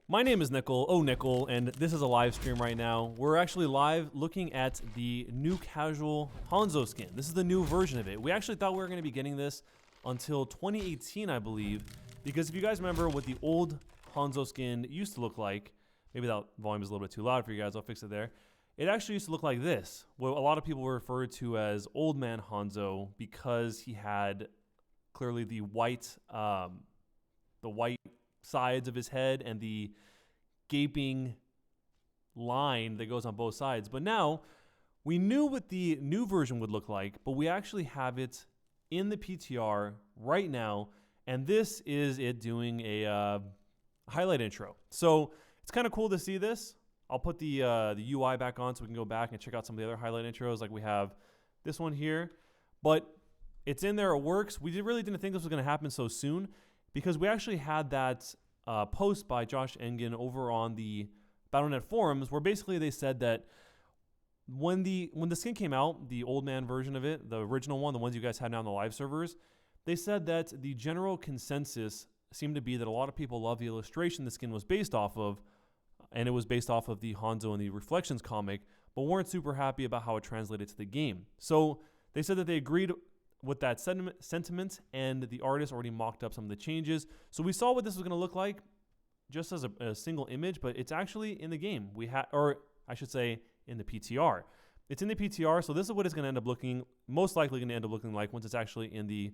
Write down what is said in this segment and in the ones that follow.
My name is Nickel, and this is a live stream right now. We're actually live looking at the new casual HANZO skin. This is the new version of it. We actually thought we were going to be getting this until 2018, I believe, because if you guys remember what the old HANZO skin used to look like, maybe that volume is a little bit too loud for you guys, I'll fix it there. It actually used to look like this, what a lot of people refer to as Old Man HANZO, because he had clearly the white sides of his head and the gaping line that goes on both sides. But now we knew what the new version would look like, but we actually have it in the PTR right now, and this is it doing a highlight intro. So it's kind of cool to see this. I'll put the UI back on so we can go back and check out some of the other highlight intros. Like we have this one here, but it's in there, it works. We really didn't think this was going to happen so soon, because we actually had that post by Josh Engen over on the Battle.net forums, where basically they said that when the skin came out, the old man version of it, the original one, the ones you guys had now on the live servers, they said that the general consensus seemed to be that a lot of people love the illustration the skin was based off of, and it was based off of the HANZO and the Reflections comic, but weren't super happy about how it translated to the game. So they said that they agreed with that sentiment, and the artist already mocked up some of the changes. So we saw what this was going to look like just as a single image, but it's actually in the game. Or I should say in the PTR. It's in the PTR, so this is what it's going to end up looking, most likely going to end up looking like once it's actually in the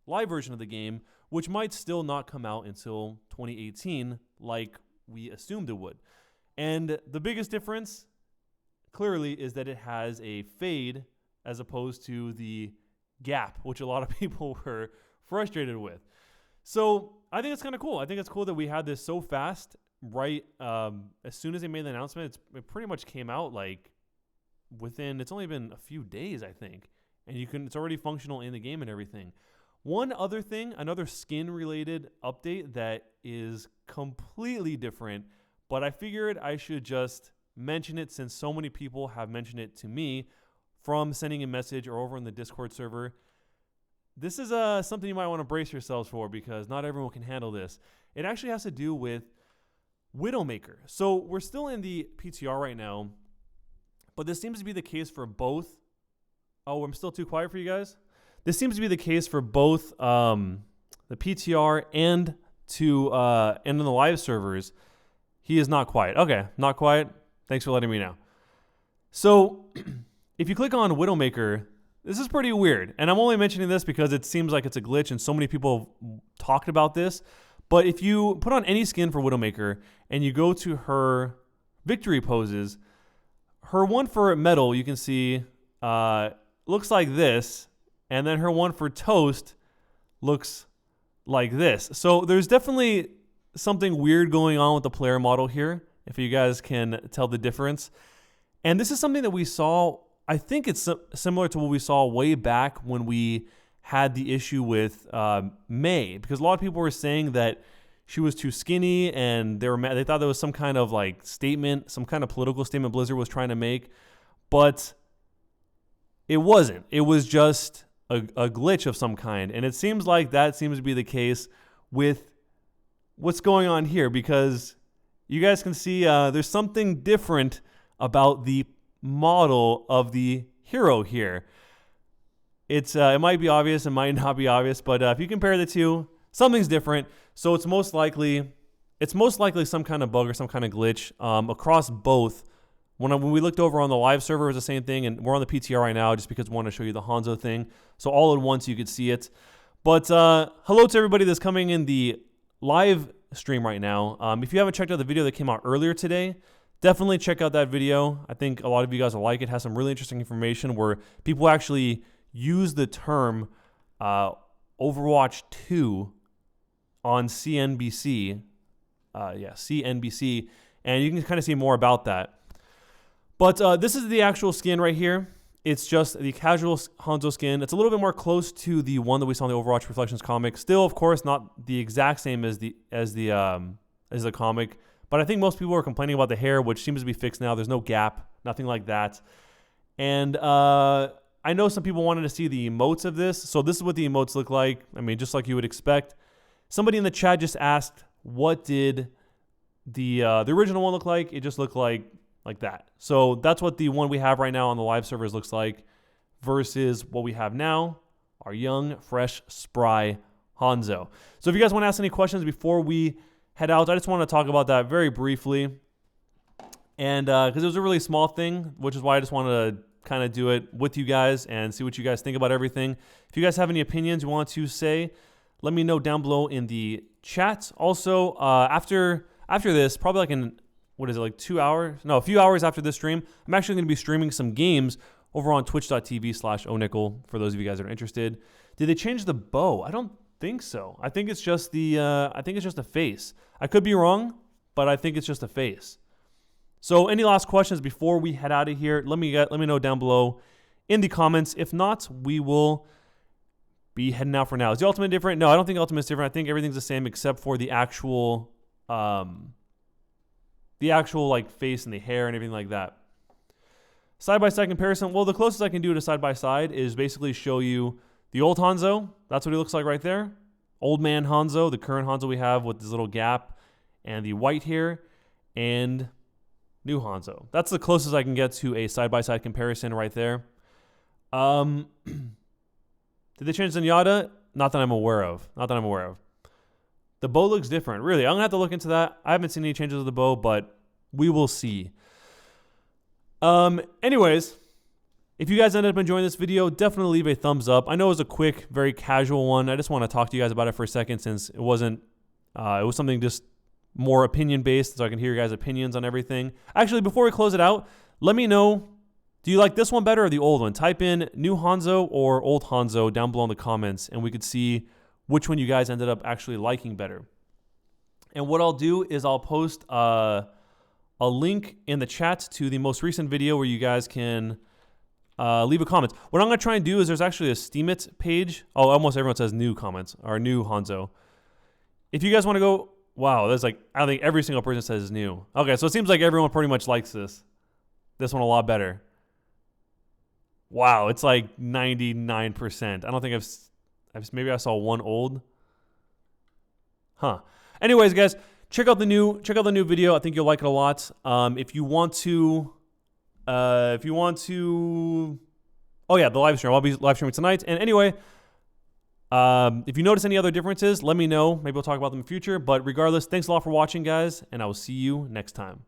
live version of the game, which might still not come out until 2018 like we assumed it would. And the biggest difference, clearly, is that it has a fade as opposed to the gap, which a lot of people were frustrated with. So I think it's kind of cool. I think it's cool that we had this so fast, right? As soon as they made the announcement, it pretty much came out like within, it's only been a few days, I think. And it's already functional in the game and everything. One other thing, another skin related update that is completely different, but I figured I should just mention it since so many people have mentioned it to me from sending a message or over in the Discord server. This is something you might want to brace yourselves for, because not everyone can handle this. It actually has to do with Widowmaker. So we're still in the PTR right now, but this seems to be the case for both. Oh, I'm still too quiet for you guys? This seems to be the case for both the PTR and in the live servers. He is not quiet. Okay, not quiet. Thanks for letting me know. So if you click on Widowmaker, this is pretty weird. And I'm only mentioning this because it seems like it's a glitch and so many people have talked about this. But if you put on any skin for Widowmaker and you go to her victory poses, her one for Metal, you can see, looks like this. And then her one for Toast looks like this. So there's definitely something weird going on with the player model here, if you guys can tell the difference. And this is something that we saw, I think it's similar to what we saw way back when we had the issue with May, because a lot of people were saying that she was too skinny, and they thought there was some kind of like statement, some kind of political statement Blizzard was trying to make, but it wasn't. It was just a glitch of some kind, and it seems like that seems to be the case with what's going on here, because you guys can see there's something different about the model of the hero here. It might be obvious, it might not be obvious, but if you compare the two, something's different. So it's most likely some kind of bug or some kind of glitch across both. When we looked over on the live server, it was the same thing, and we're on the PTR right now just because we want to show you the HANZO thing. So all at once you could see it. But hello to everybody that's coming in the live stream right now. If you haven't checked out the video that came out earlier today, definitely check out that video. I think a lot of you guys will like it. It has some really interesting information where people actually use the term Overwatch 2 on CNBC. CNBC. And you can kind of see more about that. But this is the actual skin right here. It's just the casual HANZO skin. It's a little bit more close to the one that we saw in the Overwatch Reflections comic. Still, of course, not the exact same as the comic. But I think most people are complaining about the hair, which seems to be fixed now. There's no gap, nothing like that. And I know some people wanted to see the emotes of this. So this is what the emotes look like. I mean, just like you would expect. Somebody in the chat just asked, what did the original one looked like. It just looked like that. So that's what the one we have right now on the live servers looks like versus what we have now, our young, fresh, spry HANZO. So if you guys want to ask any questions before we head out, I just want to talk about that very briefly. And because it was a really small thing, which is why I just wanted to kind of do it with you guys and see what you guys think about everything. If you guys have any opinions you want to say, let me know down below in the chat. Also, after this, probably like in, what is it, like 2 hours? No, a few hours after this stream, I'm actually going to be streaming some games over on twitch.tv/onickel for those of you guys that are interested. Did they change the bow? I don't think so. I think it's just the a face. I could be wrong, but I think it's just a face. So any last questions before we head out of here? Let me know down below in the comments. If not, we will be heading out for now. Is the Ultimate different? No, I don't think Ultimate's different. I think everything's the same except for the actual like face and the hair and everything like that. Side-by-side comparison. Well, the closest I can do to side-by-side is basically show you the old HANZO. That's what he looks like right there. Old man HANZO, the current HANZO we have with this little gap and the white hair, and new HANZO. That's the closest I can get to a side-by-side comparison right there. Did they change Zenyatta? Not that I'm aware of. The bow looks different. Really, I'm going to have to look into that. I haven't seen any changes to the bow, but we will see. Anyways, if you guys ended up enjoying this video, definitely leave a thumbs up. I know it was a quick, very casual one. I just want to talk to you guys about it for a second since it wasn't, it was something just more opinion-based so I can hear your guys' opinions on everything. Actually, before we close it out, let me know, do you like this one better or the old one? Type in new HANZO or old HANZO down below in the comments, and we could see which one you guys ended up actually liking better. And what I'll do is I'll post a link in the chat to the most recent video where you guys can leave a comment. What I'm going to try and do is there's actually a Steemit page. Oh, almost everyone says new comments or new HANZO. If you guys want to go, wow, there's like, I think every single person says new. Okay, so it seems like everyone pretty much likes this one a lot better. Wow, it's like 99%. I don't think maybe I saw one old. Huh. Anyways, guys, check out the new video. I think you'll like it a lot. If you want to, oh yeah, the live stream. I'll be live streaming tonight. And anyway, if you notice any other differences, let me know. Maybe we'll talk about them in the future. But regardless, thanks a lot for watching, guys, and I will see you next time.